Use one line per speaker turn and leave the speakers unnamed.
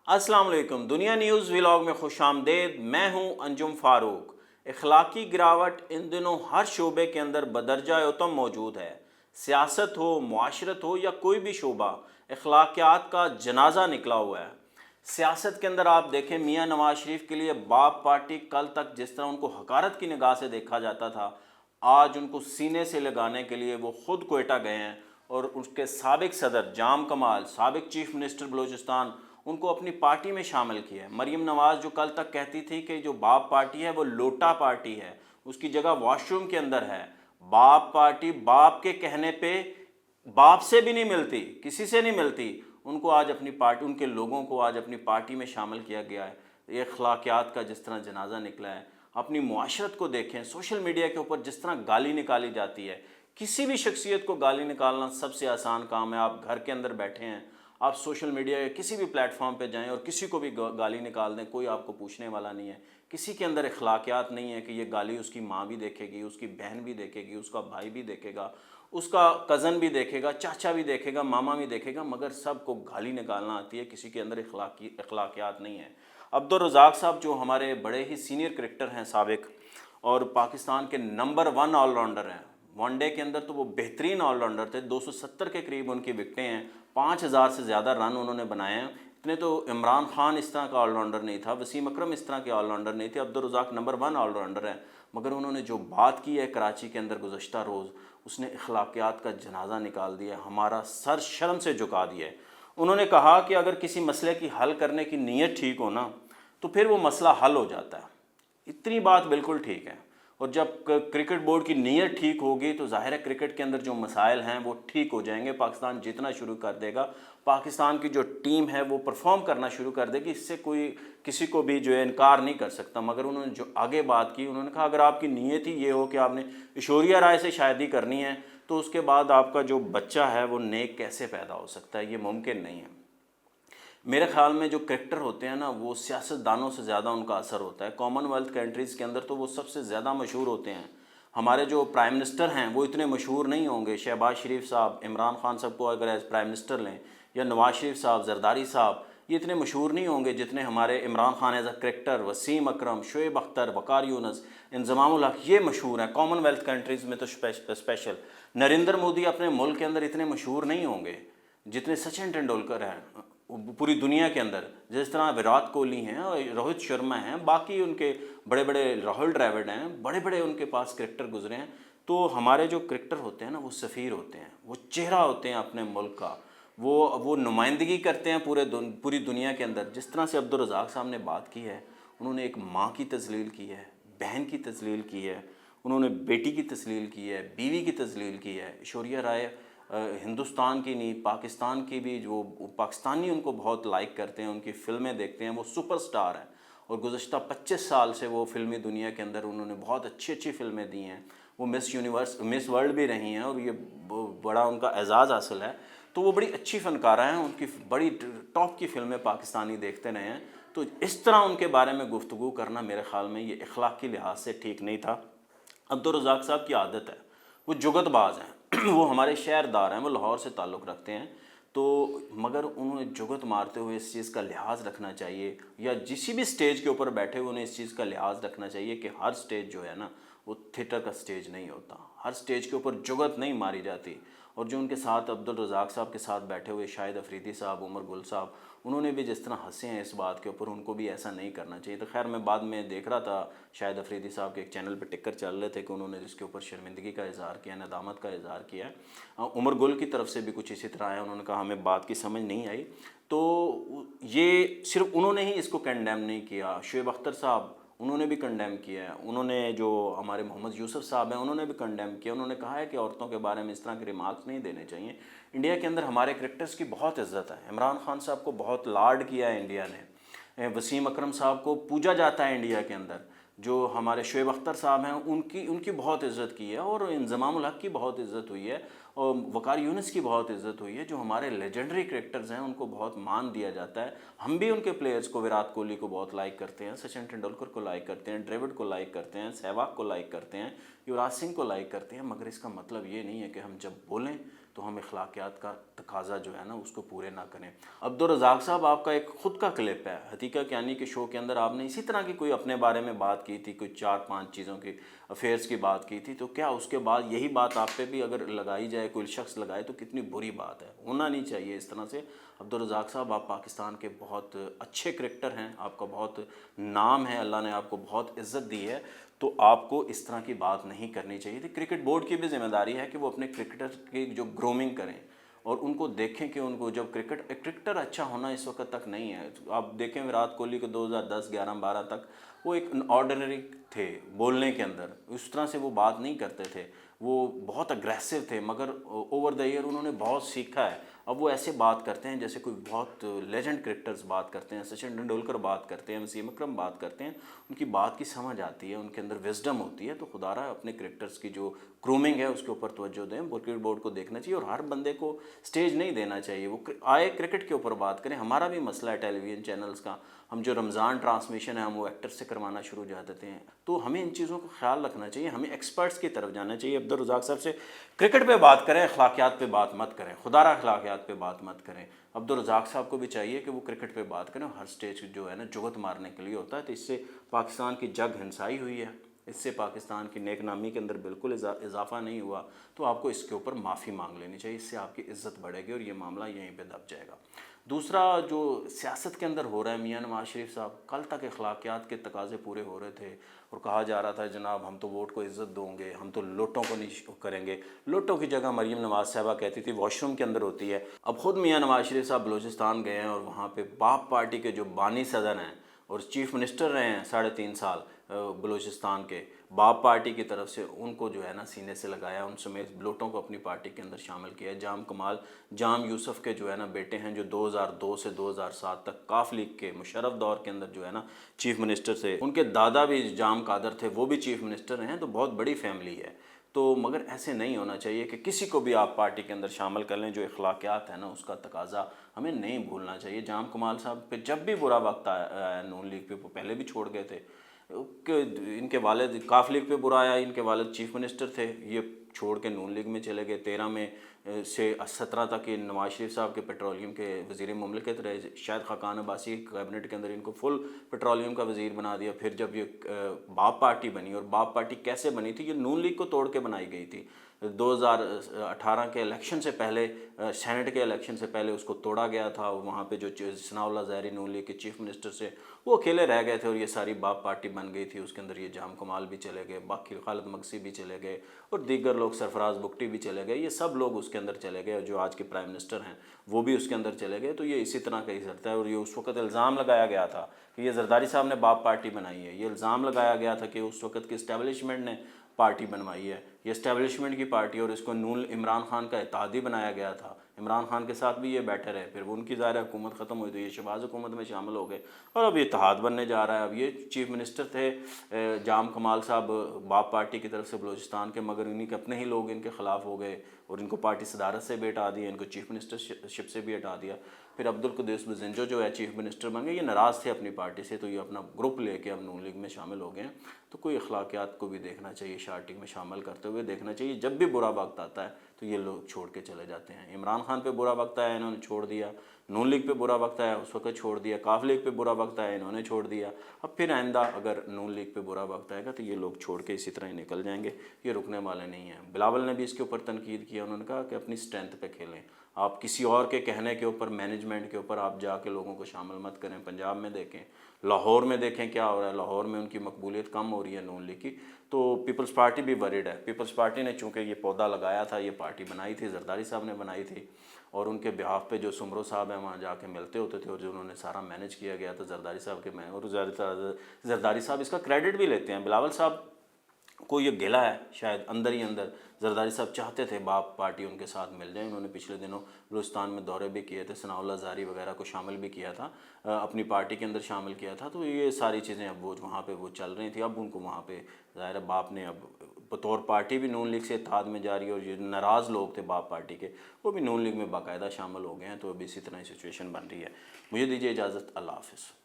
अस्सलाम वालेकुम। दुनिया न्यूज़ व्लॉग में खुश आमदेद। मैं हूं अंजुम फ़ारूक। इखलाकी गिरावट इन दिनों हर शोबे के अंदर बदरजा उतम मौजूद है। सियासत हो, मुआशरत हो या कोई भी शोबा, अखलाकियात का जनाजा निकला हुआ है। सियासत के अंदर आप देखें, मियाँ नवाज शरीफ के लिए बाप पार्टी कल तक जिस तरह उनको हकारत की निगाह से देखा जाता था, आज उनको सीने से लगाने के लिए वो खुद कोयटा गए हैं और उसके साबिक सदर जाम कमाल, साबिक चीफ मिनिस्टर बलूचिस्तान, उनको अपनी पार्टी में शामिल किया है। मरीम नवाज़ जो कल तक कहती थी कि जो बाप पार्टी है वो लोटा पार्टी है, उसकी जगह वॉशरूम के अंदर है। बाप पार्टी बाप के कहने पे बाप से भी नहीं मिलती, किसी से नहीं मिलती। उनको आज अपनी पार्टी, उनके लोगों को आज अपनी पार्टी में शामिल किया गया है। ये अखलाकियात का जिस तरह जनाजा निकला है, अपनी मुआशरत को देखें। सोशल मीडिया के ऊपर जिस तरह गाली निकाली जाती है, किसी भी शख्सियत को गाली निकालना सबसे आसान काम है। आप घर के अंदर बैठे हैं, आप सोशल मीडिया या किसी भी प्लेटफॉर्म पे जाएं और किसी को भी गाली निकाल दें, कोई आपको पूछने वाला नहीं है। किसी के अंदर अखलाकियात नहीं है कि ये गाली उसकी माँ भी देखेगी, उसकी बहन भी देखेगी, उसका भाई भी देखेगा, उसका कज़न भी देखेगा, चाचा भी देखेगा, मामा भी देखेगा, मगर सबको गाली निकालना आती है। किसी के अंदर अखलाकियात नहीं है। अब्दुल रज़ाक साहब जो हमारे बड़े ही सीनियर क्रिकेटर हैं साबिक, और पाकिस्तान के नंबर 1 ऑलराउंडर हैं। वनडे के अंदर तो वो बेहतरीन ऑलराउंडर थे। 270 के करीब उनकी विकटें हैं, 5000 से ज़्यादा रन उन्होंने बनाए हैं। इतने तो इमरान खान इस तरह का ऑलराउंडर नहीं था, वसीम अकरम इस तरह के ऑलराउंडर नहीं थे। अब्दुल रज़ाक नंबर 1 ऑलराउंडर है, मगर उन्होंने जो बात की है कराची के अंदर गुज़श्ता रोज़, उसने अखलाकियात का जनाजा निकाल दिया, हमारा सर शर्म से झुका दिया है। उन्होंने कहा कि अगर किसी मसले की हल करने की नीयत ठीक हो ना, तो फिर वो मसला हल हो जाता है। इतनी बात बिल्कुल ठीक है। और जब क्रिकेट बोर्ड की नीयत ठीक होगी तो ज़ाहिर है क्रिकेट के अंदर जो मसाइल हैं वो ठीक हो जाएंगे। पाकिस्तान जीतना शुरू कर देगा, पाकिस्तान की जो टीम है वो परफॉर्म करना शुरू कर देगी। इससे कोई किसी को भी जो है इनकार नहीं कर सकता। मगर उन्होंने जो आगे बात की, उन्होंने कहा अगर आपकी नीयत ही ये हो कि आपने ऐश्वर्या राय से शादी करनी है, तो उसके बाद आपका जो बच्चा है वो नेक कैसे पैदा हो सकता है? ये मुमकिन नहीं है। मेरे ख्याल में जो क्रिकेटर होते हैं ना, वो सियासतदानों से ज़्यादा उनका असर होता है। कॉमनवेल्थ कंट्रीज़ के अंदर तो वो सबसे ज़्यादा मशहूर होते हैं। हमारे जो प्राइम मिनिस्टर हैं वो इतने मशहूर नहीं होंगे। शहबाज शरीफ साहब, इमरान खान साहब को अगर एज प्राइम मिनिस्टर लें, या नवाज शरीफ साहब, जरदारी साहब, ये इतने मशहूर नहीं होंगे जितने हमारे Imran Khan as a cricketer, Wasim Akram, Shoaib Akhtar, Waqar Younis, Inzamam ul Haq, ये मशहूर हैं। कॉमनवेल्थ कंट्रीज़ में तो स्पेशल। नरेंद्र मोदी अपने मुल्क के अंदर इतने मशहूर नहीं होंगे जितने सचिन तेंदुलकर हैं पूरी दुनिया के अंदर। जिस तरह विराट कोहली हैं और रोहित शर्मा हैं, बाकी उनके बड़े बड़े, राहुल द्रविड़ हैं, बड़े बड़े उनके पास क्रिकेटर गुजरे हैं। तो हमारे जो क्रिकेटर होते हैं ना, वो सफ़ीर होते हैं, वो चेहरा होते हैं अपने मुल्क का। वो नुमाइंदगी करते हैं पूरी दुनिया के अंदर। जिस तरह से अब्दुल रज़ाक साहब ने बात की है, उन्होंने एक माँ की तज़लील की है, बहन की तज़लील की है, उन्होंने बेटी की तज़लील की है, बीवी की तज़लील की है। ऐश्वर्या राय हिंदुस्तान की नहीं, पाकिस्तान की भी, जो पाकिस्तानी उनको बहुत लाइक करते हैं, उनकी फ़िल्में देखते हैं, वो सुपरस्टार हैं। और गुज़श्ता 25 साल से वो फ़िल्मी दुनिया के अंदर उन्होंने बहुत अच्छी अच्छी फ़िल्में दी हैं। वो मिस यूनिवर्स, मिस वर्ल्ड भी रही हैं, और ये बड़ा उनका एजाज़ हासिल है। तो वो बड़ी अच्छी फ़नकारा हैं, उनकी बड़ी टॉप की फ़िल्में पाकिस्तानी देखते रहे हैं। तो इस तरह उनके बारे में गुफ्तगू करना मेरे ख़्याल में ये अखलाक़ी लिहाज से ठीक नहीं था। अब्दुल रज़ाक साहब की आदत है, वो जुगतबाज हैं वो हमारे शहरदार हैं, वो लाहौर से ताल्लुक़ रखते हैं। तो मगर उन्होंने जुगत मारते हुए इस चीज़ का लिहाज रखना चाहिए, या जिस भी स्टेज के ऊपर बैठे हुए उन्हें इस चीज़ का लिहाज रखना चाहिए कि हर स्टेज जो है ना, वो थिएटर का स्टेज नहीं होता। हर स्टेज के ऊपर जुगत नहीं मारी जाती। और जो उनके साथ अब्दुल रज़ाक साहब के साथ बैठे हुए शाहिद अफरीदी साहब, उमर गुल साहब, उन्होंने भी जिस तरह हंसे हैं इस बात के ऊपर, उनको भी ऐसा नहीं करना चाहिए। तो खैर, मैं बाद में देख रहा था शाहिद अफरीदी साहब के एक चैनल पे टिकर चल रहे थे कि उन्होंने इसके ऊपर शर्मिंदगी का इज़हार किया, नदामत का इज़हार किया है। उमर गुल की तरफ से भी कुछ इसी तरह आया, उन्होंने कहा हमें बात की समझ नहीं आई। तो ये सिर्फ उन्होंने ही इसको कंडेम नहीं किया, शोएब अख्तर साहब उन्होंने भी कंडेम किया है, उन्होंने जो हमारे मोहम्मद यूसुफ साहब हैं उन्होंने भी कंडेम किया। उन्होंने कहा है कि औरतों के बारे में इस तरह के रिमार्क्स नहीं देने चाहिए। इंडिया के अंदर हमारे क्रिकेटर्स की बहुत इज्जत है। इमरान खान साहब को बहुत लाड किया है इंडिया ने, वसीम अकरम साहब को पूजा जाता है इंडिया के अंदर। जो हमारे शोएब अख्तर साहब हैं उनकी उनकी बहुत इज़्ज़त की है, और इंजमाम उल हक की बहुत इज़्ज़त हुई है, और वकार यूनुस की बहुत इज़्ज़त हुई है। जो हमारे लेजेंडरी क्रिकेटर्स हैं उनको बहुत मान दिया जाता है। हम भी उनके प्लेयर्स को, विराट कोहली को बहुत लाइक करते हैं, सचिन तेंदुलकर को लाइक करते हैं, द्रविड़ को लाइक करते हैं, सहवाग को लाइक करते हैं, युवराज सिंह को लाइक करते हैं। मगर इसका मतलब ये नहीं है कि हम जब बोलें تو ہم اخلاقیات کا تقاضا جو ہے نا اس کو پورے نہ کریں۔ عبدالرزاق صاحب آپ کا ایک خود کا کلپ ہے حقیقت یعنی کہ شو کے اندر آپ نے اسی طرح کی کوئی اپنے بارے میں بات کی تھی، کوئی 4-5 چیزوں کی افیئرس کی بات کی تھی، تو کیا اس کے بعد یہی بات آپ پہ بھی اگر لگائی جائے، کوئی شخص لگائے، تو کتنی بری بات ہے، ہونا نہیں چاہیے اس طرح سے۔ عبدالرزاق صاحب آپ پاکستان کے بہت اچھے کرکٹر ہیں، آپ کا بہت نام ہے، اللہ نے آپ کو بہت عزت دی ہے، تو آپ کو اس طرح کی بات نہیں کرنی چاہیے تھی۔ کرکٹ بورڈ کی بھی ذمہ داری ہے کہ وہ اپنے کرکٹر کی جو گرومنگ کریں اور ان کو دیکھیں کہ ان کو جب کرکٹر اچھا ہونا اس وقت تک نہیں ہے۔ آپ دیکھیں وراٹ کوہلی کو 2010 11 12 تک وہ ایک آرڈنری تھے بولنے کے اندر، اس طرح سے وہ بات نہیں کرتے تھے، وہ بہت اگریسو تھے، مگر اوور دا ایئر انہوں نے بہت سیکھا ہے۔ اب وہ ایسے بات کرتے ہیں جیسے کوئی بہت لیجنڈ کرکٹرز بات کرتے ہیں، سچن ٹنڈولکر بات کرتے ہیں، وسیم اکرم بات کرتے ہیں، ان کی بات کی سمجھ آتی ہے، ان کے اندر وزڈم ہوتی ہے۔ تو خدا رہا اپنے کرکٹرز کی جو گرومنگ ہے اس کے اوپر توجہ دیں، کرکٹ بورڈ کو دیکھنا چاہیے، اور ہر بندے کو سٹیج نہیں دینا چاہیے۔ وہ آئے کرکٹ کے اوپر بات کریں۔ ہمارا بھی مسئلہ ہے ٹیلی ویژن چینلز کا، ہم جو رمضان ٹرانسمیشن ہے ہم وہ ایکٹر سے کروانا شروع ہو جاتے ہیں، تو ہمیں ان چیزوں کا خیال رکھنا چاہیے، ہمیں ایکسپرٹس کی طرف جانا چاہیے۔ عبدالرزاق صاحب سے کرکٹ پہ بات کریں، اخلاقیات پہ بات مت کریں، خدا را اخلاقیات پہ بات مت کریں۔ عبدالرزاق صاحب کو بھی چاہیے کہ وہ کرکٹ پہ بات کریں، ہر سٹیج جو ہے نا جگت مارنے کے لیے ہوتا ہے، تو اس سے پاکستان کی جگ ہنسائی ہوئی ہے، اس سے پاکستان کی نیک نامی کے اندر بالکل اضافہ نہیں ہوا، تو آپ کو اس کے اوپر معافی مانگ لینی چاہیے، اس سے آپ کی عزت بڑھے گی اور یہ معاملہ یہیں پہ دب جائے گا۔ دوسرا جو سیاست کے اندر ہو رہا ہے، میاں نواز شریف صاحب کل تک اخلاقیات کے تقاضے پورے ہو رہے تھے اور کہا جا رہا تھا جناب ہم تو ووٹ کو عزت دوں گے، ہم تو لوٹوں کو نہیں کریں گے، لوٹوں کی جگہ مریم نواز صاحبہ کہتی تھی واش روم کے اندر ہوتی ہے۔ اب خود میاں نواز شریف صاحب بلوچستان گئے ہیں اور وہاں پہ باپ پارٹی کے جو بانی صدر ہیں اور چیف منسٹر رہے ہیں 3.5 سال بلوچستان کے، باپ پارٹی کی طرف سے ان کو جو ہے نا سینے سے لگایا، ان سمیت لوٹوں کو اپنی پارٹی کے اندر شامل کیا ہے۔ جام کمال جام یوسف کے جو ہے نا بیٹے ہیں، جو 2002 سے 2007 تک کاف لیگ کے مشرف دور کے اندر جو ہے نا چیف منسٹر تھے، ان کے دادا بھی جام قادر تھے، وہ بھی چیف منسٹر ہیں، تو بہت بڑی فیملی ہے۔ تو مگر ایسے نہیں ہونا چاہیے کہ کسی کو بھی آپ پارٹی کے اندر شامل کر لیں، جو اخلاقیات ہے نا اس کا تقاضا ہمیں نہیں بھولنا چاہیے۔ جام کمال صاحب پہ جب بھی برا وقت آیا نون لیگ پہ، وہ پہلے بھی چھوڑ گئے تھے، کہ ان کے والد کاف لیگ پہ برا آیا، ان کے والد چیف منسٹر تھے، یہ چھوڑ کے نون لیگ میں چلے گئے، 13 میں سے 17 تک یہ نواز شریف صاحب کے پیٹرولیم کے وزیر مملکت رہے، شاید خاقان عباسی کیبنٹ کے اندر ان کو فل پیٹرولیم کا وزیر بنا دیا۔ پھر جب یہ باپ پارٹی بنی، اور باپ پارٹی کیسے بنی تھی، یہ نون لیگ کو توڑ کے بنائی گئی تھی، 2018 کے الیکشن سے پہلے، سینٹ کے الیکشن سے پہلے اس کو توڑا گیا تھا، اور وہاں پہ جو ثناء اللہ ظاہری نون لیگ کے چیف منسٹر سے وہ اکیلے رہ گئے تھے، اور یہ ساری باپ پارٹی بن گئی تھی۔ اس کے اندر یہ جام کمال بھی چلے گئے، باقی خالد مگسی بھی چلے گئے، اور دیگر لوگ سرفراز بگٹی بھی چلے گئے، یہ سب لوگ اس کے اندر چلے گئے، اور جو آج کے پرائم منسٹر ہیں وہ بھی اس کے اندر چلے گئے۔ تو یہ اسی طرح کا ہی چلتا ہے، اور یہ اس وقت الزام لگایا گیا تھا کہ یہ زرداری صاحب نے باپ پارٹی بنائی ہے، یہ الزام لگایا گیا تھا کہ اس وقت کی اسٹیبلشمنٹ نے پارٹی بنوائی ہے، یہ اسٹیبلشمنٹ کی پارٹی، اور اس کو عمران خان کا اتحادی بنایا گیا تھا، عمران خان کے ساتھ بھی یہ بیٹھے رہے، پھر ان کی ظاہر حکومت ختم ہوئی تو یہ شہباز حکومت میں شامل ہو گئے، اور اب یہ اتحاد بننے جا رہا ہے۔ اب یہ چیف منسٹر تھے جام کمال صاحب باپ پارٹی کی طرف سے بلوچستان کے، مگر انہیں کے اپنے ہی لوگ ان کے خلاف ہو گئے اور ان کو پارٹی صدارت سے بھی ہٹا دیا، ان کو چیف منسٹر شپ سے بھی ہٹا دیا۔ پھر عبدالقدوس بزنجو جو ہے چیف منسٹر بن گئے، یہ ناراض تھے اپنی پارٹی سے، تو یہ اپنا گروپ لے کے اب نون لیگ میں شامل ہو گئے ہیں۔ تو کوئی اخلاقیات کو بھی دیکھنا چاہیے، شارٹی میں شامل کرتے ہوئے دیکھنا چاہیے۔ جب بھی برا وقت آتا ہے تو یہ لوگ چھوڑ کے چلے جاتے ہیں۔ عمران خان پہ برا وقت آیا انہوں نے چھوڑ دیا، نون لیگ پہ برا وقت آیا اس وقت چھوڑ دیا، کاف لیگ پہ برا وقت آیا انہوں نے چھوڑ دیا، اب پھر آئندہ اگر نون لیگ پہ برا وقت آئے گا تو یہ لوگ چھوڑ کے اسی طرح ہی نکل جائیں گے، یہ رکنے والے نہیں ہیں۔ بلاول نے بھی اس کے اوپر تنقید کیا، انہوں نے کہا کہ اپنی سٹرینتھ پہ کھیلیں، آپ کسی اور کے کہنے کے اوپر، مینجمنٹ کے اوپر آپ جا کے لوگوں کو شامل مت کریں۔ پنجاب میں دیکھیں، لاہور میں دیکھیں کیا ہو رہا ہے، لاہور میں ان کی مقبولیت کم ہو رہی ہے نون لیگ کی، تو پیپلز پارٹی بھی وریڈ ہے۔ پیپلز پارٹی نے چونکہ یہ پودا لگایا تھا، یہ پارٹی بنائی تھی، زرداری صاحب نے بنائی تھی، اور ان کے بہاف پہ جو سمرو صاحب ہیں وہاں جا کے ملتے ہوتے تھے، اور جو انہوں نے سارا مینیج کیا گیا تھا زرداری صاحب کے میں، اور زرداری صاحب اس کا کریڈٹ بھی لیتے ہیں۔ بلاول صاحب کو یہ گلا ہے شاید اندر ہی اندر، زرداری صاحب چاہتے تھے باپ پارٹی ان کے ساتھ مل جائیں، انہوں نے پچھلے دنوں بلوچستان میں دورے بھی کیے تھے، ثناء اللہ ظاہری وغیرہ کو شامل بھی کیا تھا، اپنی پارٹی کے اندر شامل کیا تھا، تو یہ ساری چیزیں اب وہ وہاں پہ وہ چل رہی تھیں۔ اب ان کو وہاں پہ ظاہر باپ نے اب بطور پارٹی بھی نون لیگ سے اتحاد میں جاری، اور یہ ناراض لوگ تھے باپ پارٹی کے وہ بھی نون لیگ میں باقاعدہ شامل ہو گئے ہیں، تو اب اسی طرح سچویشن بن رہی ہے۔ مجھے دیجیے اجازت، اللہ حافظ۔